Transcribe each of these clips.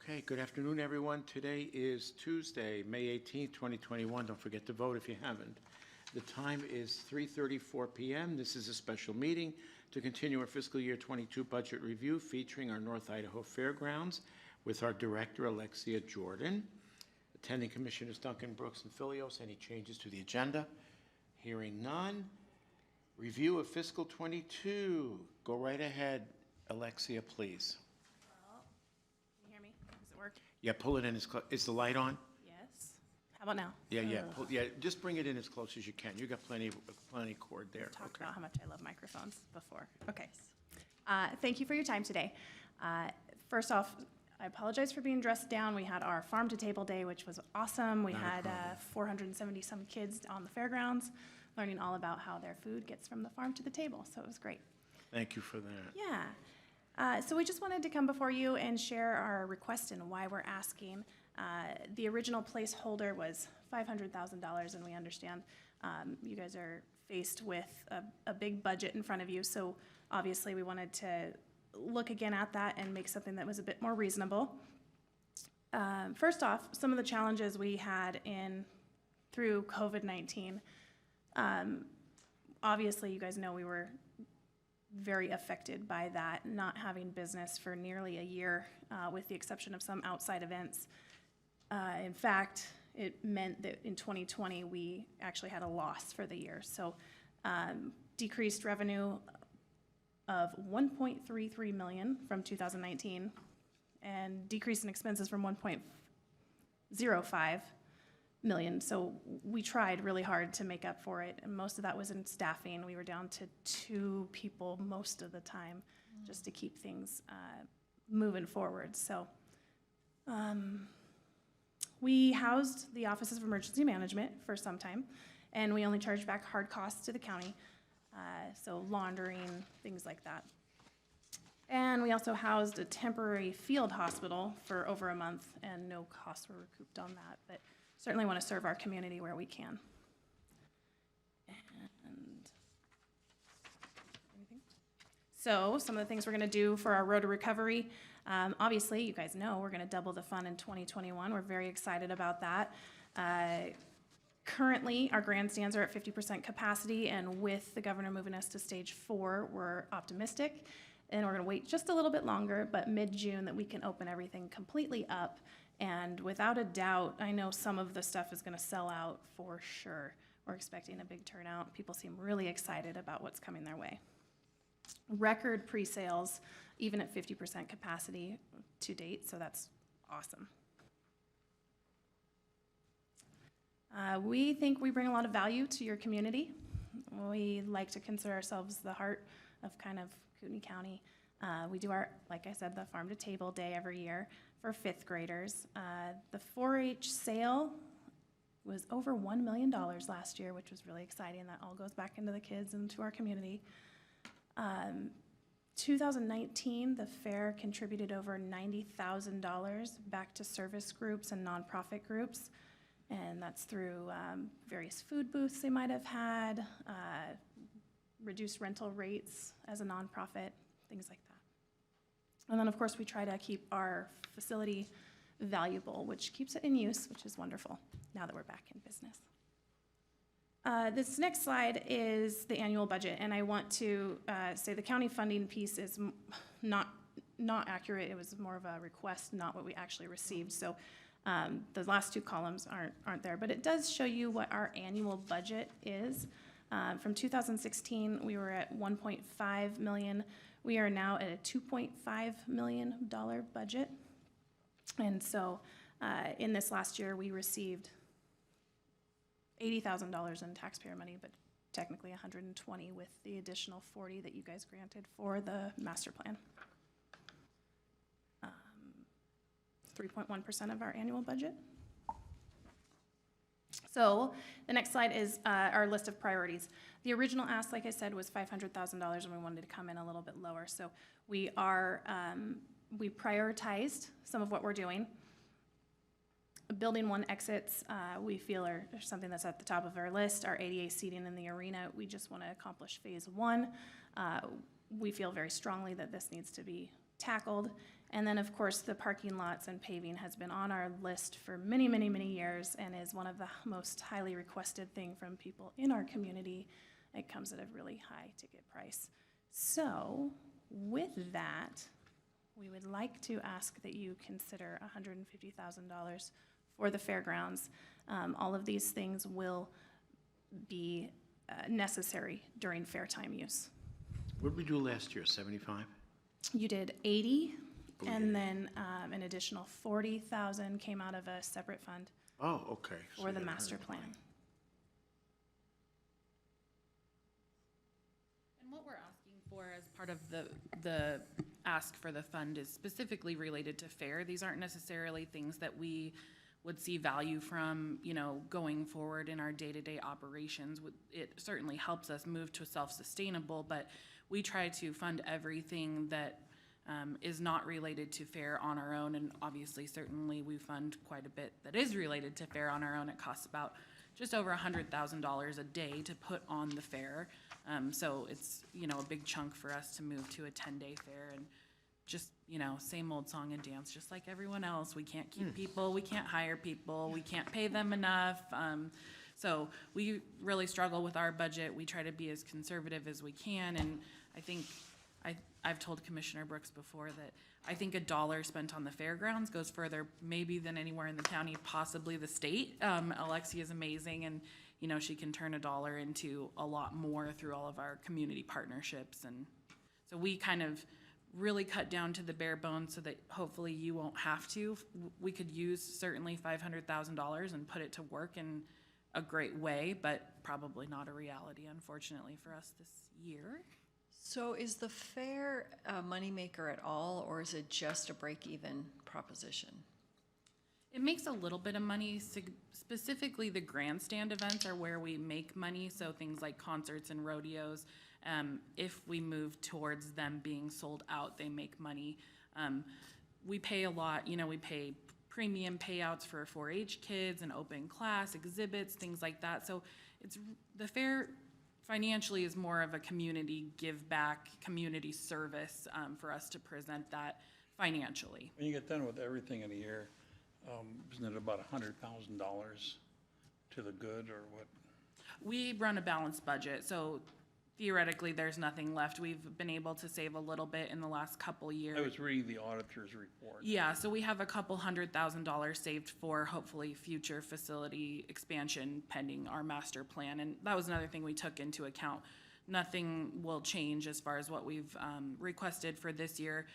Okay, good afternoon, everyone. Today is Tuesday, May 18th, 2021. Don't forget to vote if you haven't. The time is 3:34 p.m. This is a special meeting to continue our fiscal year 22 budget review featuring our North Idaho Fairgrounds with our director, Alexia Jordan. Attending Commissioners Duncan, Brooks, and Filios. Any changes to the agenda? Hearing none. Review of fiscal 22. Go right ahead, Alexia, please. Well, can you hear me? Does it work? Yeah, pull it in is the light on? Yes. How about now? Yeah, just bring it in as close as you can. You got plenty cord there. Talked about how much I love microphones before. Okay. Thank you for your time today. First off, I apologize for being dressed down. We had our farm to table day, which was awesome. We had 470 some kids on the fairgrounds learning all about how their food gets from the farm to the table. So it was great. Thank you for that. Yeah. So we just wanted to come before you and share our request and why we're asking. The original placeholder was $500,000, and we understand you guys are faced with a big budget in front of you. So obviously we wanted to look again at that and make something that was a bit more reasonable. First off, some of the challenges we had through COVID-19. Obviously, you guys know we were very affected by that, not having business for nearly a year, with the exception of some outside events. In fact, it meant that in 2020, we actually had a loss for the year. So decreased revenue of $1.33 million from 2019, and decrease in expenses from $1.05 million. So we tried really hard to make up for it, and most of that was in staffing. We were down to 2 people most of the time, just to keep things moving forward. So we housed the Offices of Emergency Management for some time, and we only charged back hard costs to the county. So laundering, things like that. And we also housed a temporary field hospital for over a month, and no costs were recouped on that, but certainly want to serve our community where we can. And anything? So some of the things we're going to do for our road to recovery, obviously, you guys know we're going to double the fund in 2021. We're very excited about that. Currently, our grandstands are at 50% capacity, and with the governor moving us to stage 4, we're optimistic, and we're going to wait just a little bit longer, but mid-June that we can open everything completely up. And without a doubt, I know some of the stuff is going to sell out for sure. We're expecting a big turnout. People seem really excited about what's coming their way. Record pre-sales, even at 50% capacity to date, so that's awesome. We think we bring a lot of value to your community. We like to consider ourselves the heart of kind of Kootenai County. We do our, like I said, the Farm to Table Day every year for 5th graders. The 4-H sale was over $1 million last year, which was really exciting. That all goes back into the kids and to our community. 2019, the fair contributed over $90,000 back to service groups and nonprofit groups. And that's through various food booths they might have had, reduced rental rates as a nonprofit, things like that. And then, of course, we try to keep our facility valuable, which keeps it in use, which is wonderful now that we're back in business. This next slide is the annual budget, and I want to say the county funding piece is not accurate. It was more of a request, not what we actually received. So the last 2 columns aren't there, but it does show you what our annual budget is. From 2016, we were at $1.5 million. We are now at a $2.5 million budget. And so in this last year, we received $80,000 in taxpayer money, but technically $120 with the additional $40 that you guys granted for the master plan. 3.1% of our annual budget. So the next slide is our list of priorities. The original ask, like I said, was $500,000, and we wanted to come in a little bit lower. So we prioritized some of what we're doing. Building 1 exits, we feel are something that's at the top of our list. Our ADA seating in the arena, we just want to accomplish phase 1. We feel very strongly that this needs to be tackled. And then, of course, the parking lots and paving has been on our list for many, many, many years and is one of the most highly requested thing from people in our community. It comes at a really high ticket price. So with that, we would like to ask that you consider $150,000 for the fairgrounds. All of these things will be necessary during fair time use. What did we do last year, 75? You did 80, Oh, and yeah. then an additional 40,000 came out of a separate fund Oh, okay. So for the you got master 100. plan. And what we're asking for as part of the ask for the fund is specifically related to fair. These aren't necessarily things that we would see value from, you know, going forward in our day-to-day operations. It certainly helps us move to self-sustainable, but we try to fund everything that is not related to fair on our own. And obviously, certainly, we fund quite a bit that is related to fair on our own. It costs about just over $100,000 a day to put on the fair. So it's, you know, a big chunk for us to move to a 10-day fair and just, you know, same old song and dance, just like everyone else. We can't keep people, we can't hire people, we can't pay them enough. So we really struggle with our budget. We try to be as conservative as we can. And I think I've told Commissioner Brooks before that I think $1 spent on the fairgrounds goes further maybe than anywhere in the county, possibly the state. Alexia is amazing, and you know, she can turn $1 into a lot more through all of our community partnerships. And so we kind of really cut down to the bare bones so that hopefully you won't have to. We could use certainly $500,000 and put it to work in a great way, but probably not a reality, unfortunately, for us this year. So is the fair a moneymaker at all, or is it just a break-even proposition? It makes a little bit of money. Specifically, the grandstand events are where we make money, so things like concerts and rodeos. If we move towards them being sold out, they make money. We pay a lot, you know, we pay premium payouts for 4-H kids and open class exhibits, things like that. So it's the fair financially is more of a community give back, community service for us to present that financially. When you get done with everything in a year, isn't it about $100,000 to the good, or what? We run a balanced budget, so theoretically, there's nothing left. We've been able to save a little bit in the last couple years. I was reading the auditor's report. Yeah, so we have a couple $100,000 saved for hopefully future facility expansion pending our master plan. And that was another thing we took into account. Nothing will change as far as what we've requested for this year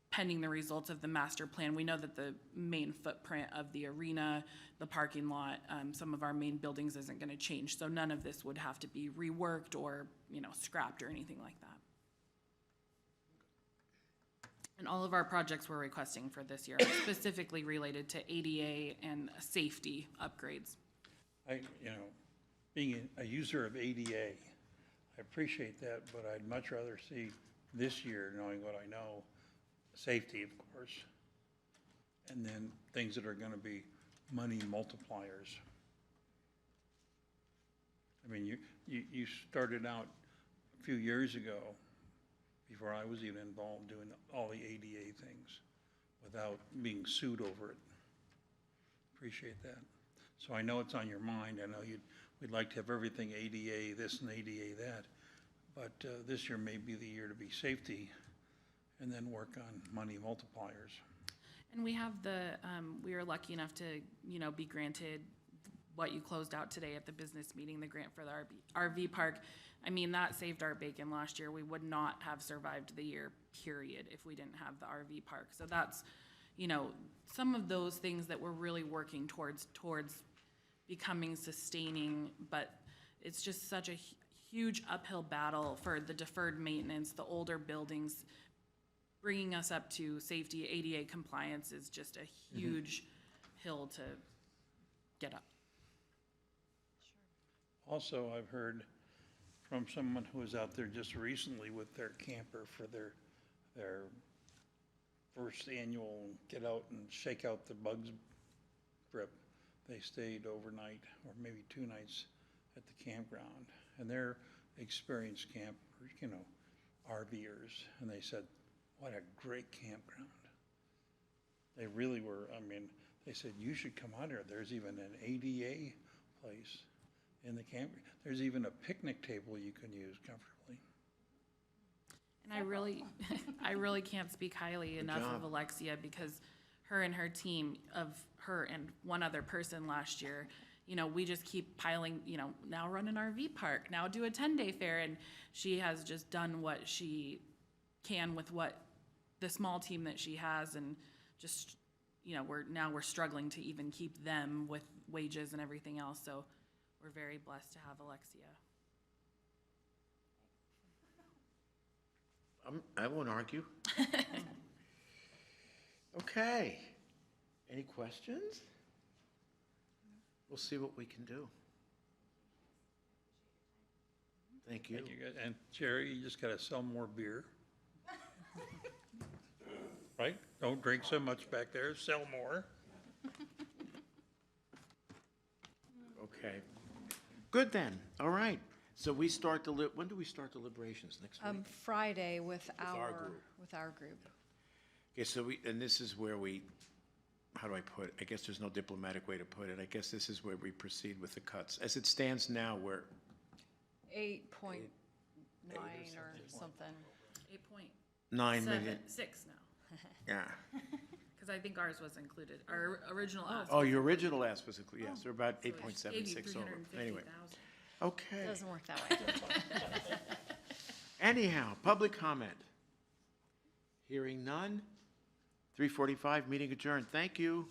pending the results of the master plan. We know that the main footprint of the arena, the parking lot, some of our main buildings isn't going to change. So none of this would have to be reworked or, you know, scrapped or anything like that. And all of our projects we're requesting for this year are specifically related to ADA and safety upgrades. Being a user of ADA, I appreciate that, but I'd much rather see this year, knowing what I know, safety, of course, and then things that are going to be money multipliers. I mean, you started out a few years ago, before I was even involved, doing all the ADA things without being sued over it. Appreciate that. So I know it's on your mind. I know we'd like to have everything ADA this and ADA that, but this year may be the year to be safety, and then work on money multipliers. And we have we are lucky enough to, you know, be granted what you closed out today at the business meeting, the grant for the RV park. I mean, that saved our bacon last year. We would not have survived the year, period, if we didn't have the RV park. So that's, you know, some of those things that we're really working towards becoming sustaining, but it's just such a huge uphill battle for the deferred maintenance, the older buildings. Bringing us up to safety, ADA compliance is just a huge hill to get up. Also, I've heard from someone who was out there just recently with their camper for their first annual get out and shake out the bugs trip. They stayed overnight, or maybe 2 nights, at the campground, and they're experienced campers, you know, RVers, and they said what a great campground. They really were, I mean, they said, you should come out here. There's even an ADA place in the camp. There's even a picnic table you can use comfortably. And I really can't speak highly enough of Alexia, because her and her team, of her and one other person last year, you know, we just keep piling, you know, now run an RV park, now do a 10-day fair, and she has just done what she can with what the small team that she has, and just, you know, we're struggling to even keep them with wages and everything else, so we're very blessed to have Alexia. I won't argue. Okay. Any questions? We'll see what we can do. Thank you. Thank you guys. And Jerry, you just gotta sell more beer. Right? Don't drink so much back there, sell more. Okay. Good then. All right. So we start when do we start deliberations? Next week? Friday with our our group. group. Okay, so and this is where how do I put it? I guess there's no diplomatic way to put it. I guess this is where we proceed with the cuts. As it stands now, we're 8.9 or something. 9 million. 8.76 now, Yeah. because I think ours was included. Our original ask. Oh, your original ask was included, yes, we're about So it gave you 8.76 over. Anyway, 350,000. okay. Doesn't work that way. Anyhow, public comment. Hearing none. 3:45, meeting adjourned. Thank you.